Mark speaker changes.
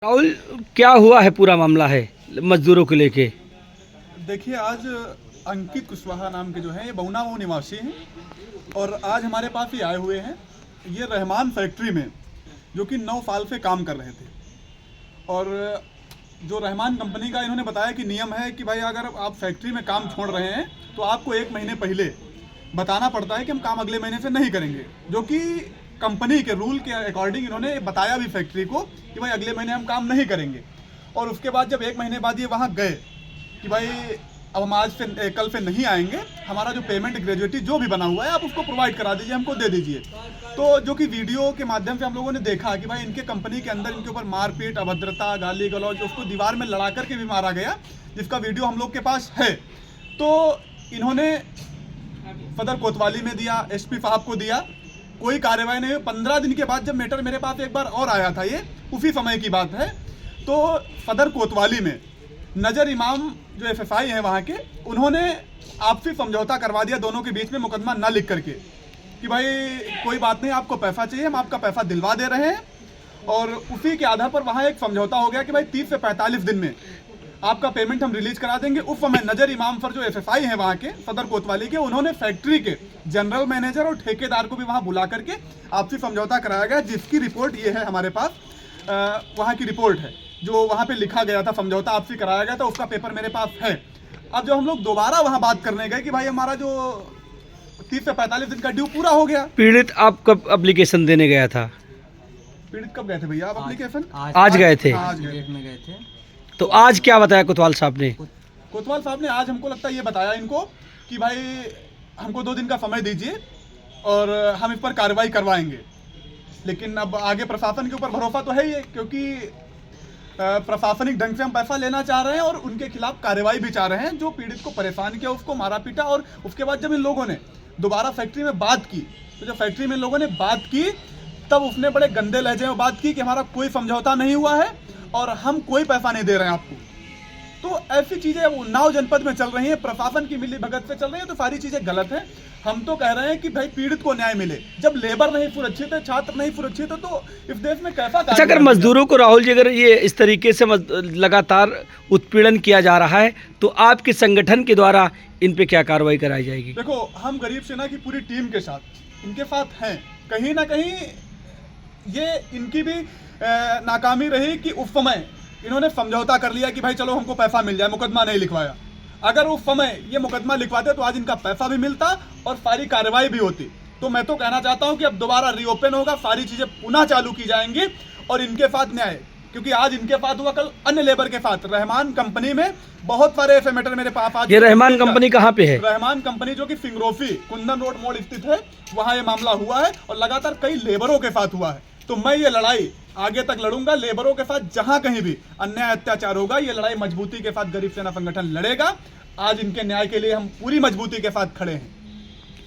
Speaker 1: राहुल, क्या हुआ है? पूरा मामला है मजदूरों को लेके।
Speaker 2: देखिए, आज अंकित कुशवाहा नाम के जो हैं ये बहुनावां निवासी हैं और आज हमारे पास ही आए हुए हैं। ये रहमान फैक्ट्री में जो कि 9 साल से काम कर रहे थे और जो रहमान कंपनी का इन्होंने बताया कि नियम है कि भाई अगर आप फैक्ट्री में काम छोड़ रहे हैं तो आपको 1 महीने पहले बताना पड़ता है कि हम काम अगले महीने से नहीं करेंगे, जो कि कंपनी के रूल के अकॉर्डिंग इन्होंने बताया भी फैक्ट्री को कि भाई अगले महीने हम काम नहीं करेंगे। और उसके बाद जब 1 महीने बाद ये वहाँ गए कि भाई अब हम आज से कल से नहीं आएंगे, हमारा जो पेमेंट ग्रेजुएटी जो भी बना हुआ है आप उसको प्रोवाइड करा दीजिए, हमको दे दीजिए। तो जो कि वीडियो के माध्यम से हम लोगों ने देखा कि भाई इनके कंपनी के अंदर इनके ऊपर मारपीट, अभद्रता, गाली गलौज, उसको दीवार में लड़ा करके भी मारा गया, जिसका वीडियो हम लोग के पास है। तो इन्होंने सदर कोतवाली में दिया, एसपी साहब को दिया, कोई कार्रवाई नहीं हुई। 15 दिन के बाद जब मैटर मेरे पास एक बार और आया था, ये उसी समय की बात है, तो सदर कोतवाली में नजर इमाम जो एफएसआई हैं वहाँ के, उन्होंने आपसी समझौता करवा दिया दोनों के बीच में, मुकदमा ना लिख करके कि भाई कोई बात नहीं, आपको पैसा चाहिए, हम आपका पैसा दिलवा दे रहे हैं। और उसी के आधार पर वहाँ एक समझौता हो गया कि भाई 30 से 45 दिन में आपका पेमेंट हम रिलीज करा देंगे। उस समय नजर इमाम पर जो एफएसआई हैं वहाँ के सदर कोतवाली के, उन्होंने फैक्ट्री के जनरल मैनेजर और ठेकेदार को भी वहाँ बुला करके आपसी समझौता कराया गया, जिसकी रिपोर्ट ये है हमारे पास। वहाँ की रिपोर्ट है जो वहाँ पे लिखा गया था, समझौता आपसी कराया गया था, उसका पेपर मेरे पास है। अब जब हम लोग दोबारा वहाँ बात करने गए कि भाई हमारा जो 30 से 45 दिन का ड्यू पूरा हो गया।
Speaker 1: पीड़ित आप कब एप्लीकेशन देने गया था?
Speaker 2: पीड़ित कब गए थे भैया आप एप्लीकेशन?
Speaker 1: आज गए थे।
Speaker 2: आज गए
Speaker 3: थे।
Speaker 1: तो आज क्या बताया कोतवाल साहब ने?
Speaker 2: कोतवाल साहब ने आज हमको लगता है ये बताया इनको कि भाई हमको 2 दिन का समय दीजिए और हम इस पर कार्रवाई करवाएंगे। लेकिन अब आगे प्रशासन के ऊपर भरोसा तो है ही, क्योंकि प्रशासनिक ढंग से हम पैसा लेना चाह रहे हैं और उनके खिलाफ कार्रवाई भी चाह रहे हैं। जो पीड़ित को परेशान किया, उसको मारा पीटा, और उसके बाद जब इन लोगों ने दोबारा फैक्ट्री में बात की, तो जब फैक्ट्री में इन लोगों ने बात की तब उसने बड़े गंदे लहजे में बात की कि हमारा कोई समझौता नहीं हुआ है और हम कोई पैसा नहीं दे रहे हैं आपको। तो ऐसी चीज़ें उन्नाव जनपद में चल रही हैं, प्रशासन की मिली भगत से चल रही है, तो सारी चीज़ें गलत हैं। हम तो कह रहे हैं कि भाई पीड़ित को न्याय मिले। जब लेबर नहीं सुरक्षित है, छात्र नहीं सुरक्षित है, तो इस देश में कैसा?
Speaker 1: अच्छा, अगर मजदूरों को राहुल जी, अगर ये इस तरीके से लगातार उत्पीड़न किया जा रहा है तो आपके संगठन के द्वारा इन पे क्या कार्रवाई कराई जाएगी?
Speaker 2: देखो, हम गरीब सेना की पूरी टीम के साथ इनके साथ हैं। कहीं ना कहीं ये इनकी भी नाकामी रही कि उस समय इन्होंने समझौता कर लिया कि भाई चलो हमको पैसा मिल जाए, मुकदमा नहीं लिखवाया। अगर उस समय ये मुकदमा लिखवाते तो आज इनका पैसा भी मिलता और सारी कार्रवाई भी होती। तो मैं तो कहना चाहता हूं कि अब दोबारा रीओपन होगा, सारी चीजें पुनः चालू की जाएंगी और इनके साथ न्याय, क्योंकि आज इनके साथ हुआ, कल अन्य लेबर के साथ। रहमान कंपनी में बहुत सारे ऐसे मैटर मेरे पास आज।
Speaker 1: ये रहमान कंपनी कहाँ पे है?
Speaker 2: रहमान कंपनी जो कि सिंगरोफी कुंदन रोड मोड़ स्थित है, वहां ये मामला हुआ है और लगातार कई लेबरों के साथ हुआ है। तो मैं ये लड़ाई आगे तक लड़ूंगा लेबरों के साथ, जहां कहीं भी अन्याय अत्याचार होगा ये लड़ाई मजबूती के साथ गरीब सेना संगठन लड़ेगा। आज इनके न्याय के लिए हम पूरी मजबूती के साथ खड़े हैं।